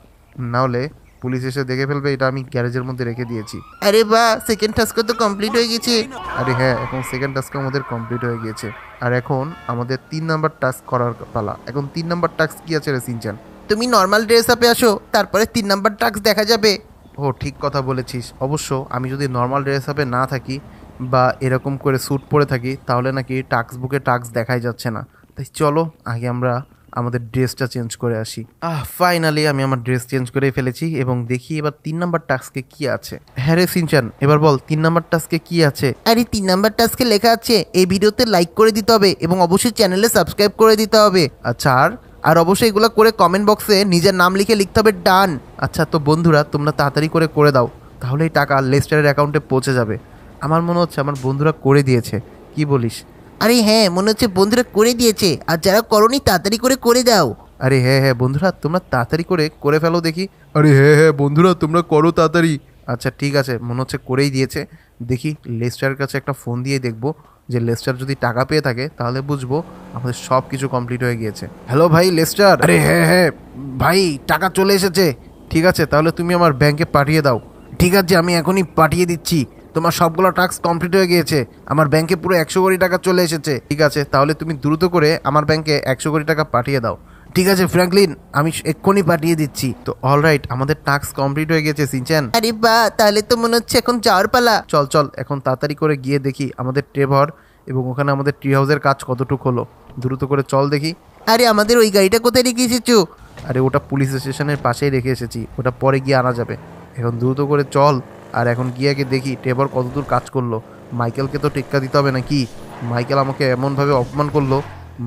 না হলে পুলিশ এসে দেখে ফেলবে এটা আমি গ্যারেজের মধ্যে রেখে দিয়েছি। আরে বাহ, সেকেন্ড টাস্ক তো কমপ্লিট হয়ে গেছে। আরে হ্যাঁ, এখন সেকেন্ড টাস্ক আমাদের কমপ্লিট হয়ে গিয়েছে। আর এখন আমাদের 3 নাম্বার টাস্ক করার পালা। এখন 3 নাম্বার টাস্ক কি আছে রে সিনচান? তুমি নর্মাল ড্রেস আপে আসো, তারপরে 3 নাম্বার টাস্ক দেখা যাবে। ও ঠিক কথা বলেছিস। অবশ্য আমি যদি নর্মাল ড্রেস আপে না থাকি বা এরকম করে স্যুট পরে থাকি, তাহলে নাকি টাস্ক বুকে টাস্ক দেখাই যাচ্ছে না। তাই চলো আগে আমরা আমাদের ড্রেসটা চেঞ্জ করে আসি। ফাইনালি আমি আমার ড্রেস চেঞ্জ করে ফেলেছি এবং দেখি এবার 3 নাম্বার টাস্কে কি আছে। হ্যাঁ রে সিনচান, এবার বল 3 নাম্বার টাস্কে কি আছে? আরে 3 নাম্বার টাস্কে লেখা আছে এই ভিডিওতে লাইক করে দিতে হবে এবং অবশ্যই চ্যানেলে সাবস্ক্রাইব করে দিতে হবে। আচ্ছা, আর অবশ্যই এগুলো করে কমেন্ট বক্সে নিজের নাম লিখে লিখতে হবে ডান। আচ্ছা তো বন্ধুরা, তোমরা তাড়াতাড়ি করে দাও, তাহলে এই টাকা লেস্টারের অ্যাকাউন্টে পৌঁছে যাবে। আমার মনে হচ্ছে আমার বন্ধুরা করে দিয়েছে, কি বলিস? আরে হ্যাঁ, মনে হচ্ছে বন্ধুরা করে দিয়েছে, আর যারা করনি তাড়াতাড়ি করে দাও। আরে হ্যাঁ বন্ধুরা, তোমরা তাড়াতাড়ি করে ফেলো দেখি। আরে হ্যাঁ বন্ধুরা, তোমরা করো তাড়াতাড়ি। আচ্ছা ঠিক আছে, মনে হচ্ছে করেই দিয়েছে। দেখি লেস্টারের কাছে একটা ফোন দিয়ে দেখবো, যে লেস্টার যদি টাকা পেয়ে থাকে তাহলে বুঝবো আমাদের সব কিছু কমপ্লিট হয়ে গিয়েছে। হ্যালো ভাই লেস্টার। আরে হ্যাঁ ভাই, টাকা চলে এসেছে। ঠিক আছে, তাহলে তুমি আমার ব্যাংকে পাঠিয়ে দাও। ঠিক আছে, আমি এখনই পাঠিয়ে দিচ্ছি। তোমার সবগুলো টাস্ক কমপ্লিট হয়ে গিয়েছে, আমার ব্যাংকে পুরো 100 কোটি টাকা চলে এসেছে। ঠিক আছে, তাহলে তুমি দ্রুত করে আমার ব্যাংকে 100 কোটি টাকা পাঠিয়ে দাও। ঠিক আছে ফ্র্যাঙ্কলিন, আমি এক্ষুনি পাঠিয়ে দিচ্ছি। তো অলরাইট, আমাদের টাস্ক কমপ্লিট হয়ে গেছে সিনচ্যান। আরে বাহ, তাহলে তো মনে হচ্ছে এখন যাওয়ার পালা। চল চল, এখন তাড়াতাড়ি করে গিয়ে দেখি আমাদের ট্রেভর এবং ওখানে আমাদের ট্রি হাউসের কাজ কতটুকু হলো। দ্রুত করে চল দেখি। আরে আমাদের ওই গাড়িটা কোথায় রেখে এসেছো? আরে ওটা পুলিশ স্টেশনের পাশেই রেখে এসেছি, ওটা পরে গিয়ে আনা যাবে। এখন দ্রুত করে চল, আর এখন গিয়ে আগে দেখি ট্রেভর কতদূর কাজ করলো। মাইকেলকে তো টেক্কা দিতে হবে নাকি? মাইকেল আমাকে এমনভাবে অপমান করলো,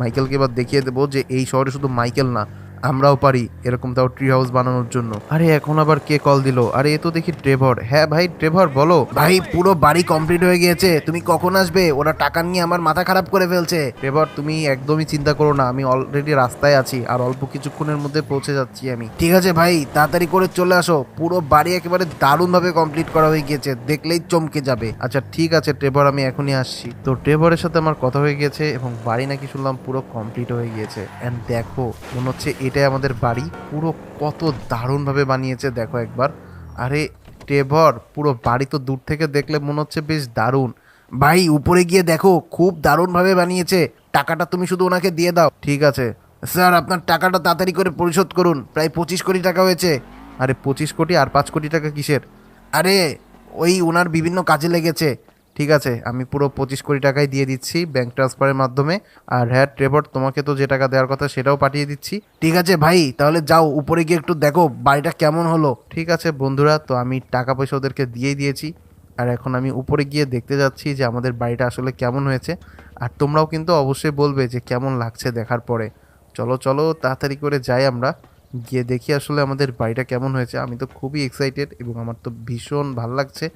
মাইকেলকে এবার দেখিয়ে দেবো যে এই শহরে শুধু মাইকেল না, আমরাও পারি এরকম, তাও ট্রি হাউস বানানোর জন্য। আরে এখন আবার কে কল দিল? আরে এ তো দেখি ট্রেভর। হ্যাঁ ভাই ট্রেভর, বলো। ভাই পুরো বাড়ি কমপ্লিট হয়ে গিয়েছে, তুমি কখন আসবে? ওরা টাকা নিয়ে আমার মাথা খারাপ করে ফেলছে। ট্রেভর তুমি একদমই চিন্তা করো না, আমি অলরেডি রাস্তায় আছি, আর অল্প কিছুক্ষণের মধ্যে পৌঁছে যাচ্ছি আমি। ঠিক আছে ভাই, তাড়াতাড়ি করে চলে আসো, পুরো বাড়ি একেবারে দারুণভাবে কমপ্লিট করা হয়ে গিয়েছে, দেখলেই চমকে যাবে। আচ্ছা ঠিক আছে ট্রেভর, আমি এখনই আসছি। তো ট্রেভরের সাথে আমার কথা হয়ে গেছে এবং বাড়ি নাকি শুনলাম পুরো কমপ্লিট হয়ে গিয়েছে। অ্যান্ড দেখো, মনে হচ্ছে এটাই আমাদের বাড়ি। পুরো কত দারুণভাবে বানিয়েছে দেখো একবার। আরে ট্রেভর, পুরো বাড়ি তো দূর থেকে দেখলে মনে হচ্ছে বেশ দারুণ। ভাই উপরে গিয়ে দেখো, খুব দারুণভাবে বানিয়েছে। টাকাটা তুমি শুধু ওনাকে দিয়ে দাও। ঠিক আছে। স্যার আপনার টাকাটা তাড়াতাড়ি করে পরিশোধ করুন, প্রায় 25 কোটি টাকা হয়েছে। আরে 25 কোটি আর 5 কোটি টাকা কিসের? আরে ওই ওনার বিভিন্ন কাজে লেগেছে। ঠিক আছে, আমি পুরো 25 কোটি টাকাই দিয়ে দিচ্ছি ব্যাংক ট্রান্সফারের মাধ্যমে। আর হ্যাঁ ট্রেভর, তোমাকে তো যে টাকা দেওয়ার কথা সেটাও পাঠিয়ে দিচ্ছি। ঠিক আছে ভাই, তাহলে যাও উপরে গিয়ে একটু দেখো বাড়িটা কেমন হলো। ঠিক আছে বন্ধুরা, তো আমি টাকা পয়সা ওদেরকে দিয়েই দিয়েছি। আর এখন আমি উপরে গিয়ে দেখতে যাচ্ছি যে আমাদের বাড়িটা আসলে কেমন হয়েছে। আর তোমরাও কিন্তু অবশ্যই বলবে যে কেমন লাগছে দেখার পরে। চলো চলো তাড়াতাড়ি করে যাই, আমরা গিয়ে দেখি আসলে আমাদের বাড়িটা কেমন হয়েছে। আমি তো খুবই এক্সাইটেড এবং আমার তো ভীষণ ভালো লাগছে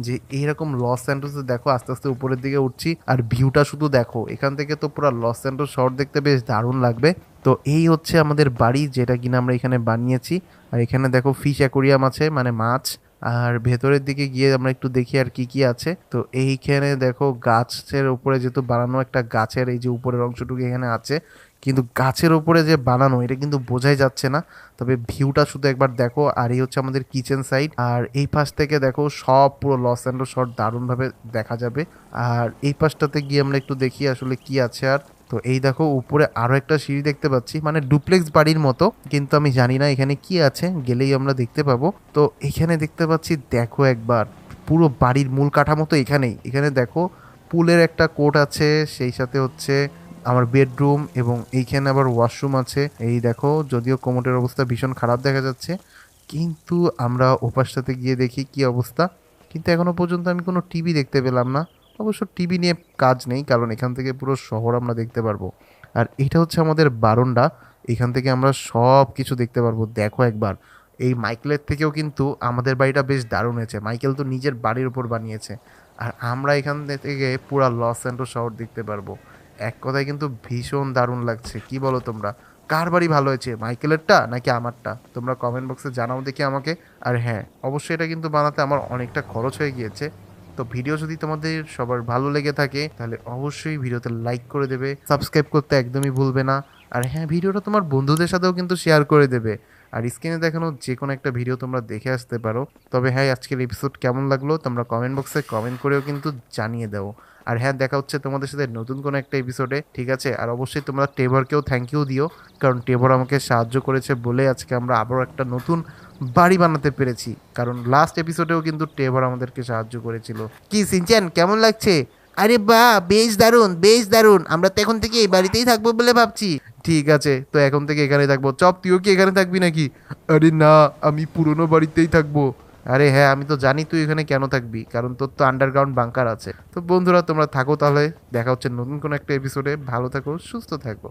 যে এইরকম লস স্যান্টোসে দেখো আস্তে আস্তে উপরের দিকে উঠছি, আর ভিউটা শুধু দেখো, এখান থেকে তো পুরো লস স্যান্টোস শহর দেখতে বেশ দারুণ লাগবে। তো এই হচ্ছে আমাদের বাড়ি, যেটা কিনা আমরা এখানে বানিয়েছি। আর এখানে দেখো ফিশ অ্যাকোরিয়াম আছে, মানে মাছ। আর ভেতরের দিকে গিয়ে আমরা একটু দেখি আর কি কি আছে। তো এইখানে দেখো গাছের উপরে যেহেতু বানানো, একটা গাছের এই যে উপরের অংশটুকু এখানে আছে, কিন্তু গাছের উপরে যে বানানো এটা কিন্তু বোঝাই যাচ্ছে না। তবে ভিউটা শুধু একবার দেখো। আর এই হচ্ছে আমাদের কিচেন সাইড, আর এই পাশ থেকে দেখো সব পুরো লস অ্যান্ডোস শহর দারুণভাবে দেখা যাবে। আর এই পাশটাতে গিয়ে আমরা একটু দেখি আসলে কি আছে। আর তো এই দেখো উপরে আরো একটা সিঁড়ি দেখতে পাচ্ছি, মানে ডুপ্লেক্স বাড়ির মতো, কিন্তু আমি জানি না এখানে কি আছে, গেলেই আমরা দেখতে পাবো। তো এখানে দেখতে পাচ্ছি, দেখো একবার পুরো বাড়ির মূল কাঠামো তো এখানেই। এখানে দেখো পুলের একটা কোর্ট আছে, সেই সাথে হচ্ছে আমার বেডরুম, এবং এইখানে আবার ওয়াশরুম আছে। এই দেখো, যদিও কোমোটের অবস্থা ভীষণ খারাপ দেখা যাচ্ছে, কিন্তু আমরা ওপাশটাতে গিয়ে দেখি কি অবস্থা। কিন্তু এখনো পর্যন্ত আমি কোনো টিভি দেখতে পেলাম না। অবশ্য টিভি নিয়ে কাজ নেই, কারণ এখান থেকে পুরো শহর আমরা দেখতে পারবো। আর এটা হচ্ছে আমাদের বারান্দা, এখান থেকে আমরা সব কিছু দেখতে পারবো। দেখো একবার, এই মাইকেলের থেকেও কিন্তু আমাদের বাড়িটা বেশ দারুণ হয়েছে। মাইকেল তো নিজের বাড়ির উপর বানিয়েছে, আর আমরা এখান থেকে পুরা লস অ্যান্ডোস শহর দেখতে পারবো। এক কথায় কিন্তু ভীষণ দারুণ লাগছে। কি বলো তোমরা, কার বাড়ি ভালো হয়েছে, মাইকেলেরটা নাকি আমারটা? তোমরা কমেন্ট বক্সে জানাও দেখি আমাকে। আর হ্যাঁ, অবশ্যই এটা কিন্তু বানাতে আমার অনেকটা খরচ হয়ে গিয়েছে। তো ভিডিও যদি তোমাদের সবার ভালো লেগে থাকে তাহলে অবশ্যই ভিডিওতে লাইক করে দেবে, সাবস্ক্রাইব করতে একদমই ভুলবে না। আর হ্যাঁ, ভিডিওটা তোমার বন্ধুদের সাথেও কিন্তু শেয়ার করে দেবে। আর স্ক্রিনে দেখানো যে কোনো একটা ভিডিও তোমরা দেখে আসতে পারো। তবে হ্যাঁ, আজকের এপিসোড কেমন লাগলো তোমরা কমেন্ট বক্সে কমেন্ট করেও কিন্তু জানিয়ে দাও। আর হ্যাঁ, দেখা হচ্ছে তোমাদের সাথে নতুন কোনো একটা এপিসোডে, ঠিক আছে? আর অবশ্যই তোমরা টেবরকেও থ্যাংক ইউ দিও, কারণ টেবর আমাকে সাহায্য করেছে বলে আজকে আমরা আবারও একটা নতুন বাড়ি বানাতে পেরেছি। কারণ লাস্ট এপিসোডেও কিন্তু টেবর আমাদেরকে সাহায্য করেছিল। কি সিনচ্যান, কেমন লাগছে? আরে বাহ, বেশ দারুণ বেশ দারুণ, আমরা তো এখন থেকে এই বাড়িতেই থাকবো বলে ভাবছি। ঠিক আছে, তো এখন থেকে এখানে থাকবো। চপ, তুইও কি এখানে থাকবি নাকি? আরে না, আমি পুরনো বাড়িতেই থাকবো। আরে হ্যাঁ, আমি তো জানি তুই এখানে কেন থাকবি, কারণ তোর তো আন্ডারগ্রাউন্ড বাংকার আছে। তো বন্ধুরা, তোমরা থাকো তাহলে, দেখা হচ্ছে নতুন কোনো একটা এপিসোডে। ভালো থাকো, সুস্থ থাকো।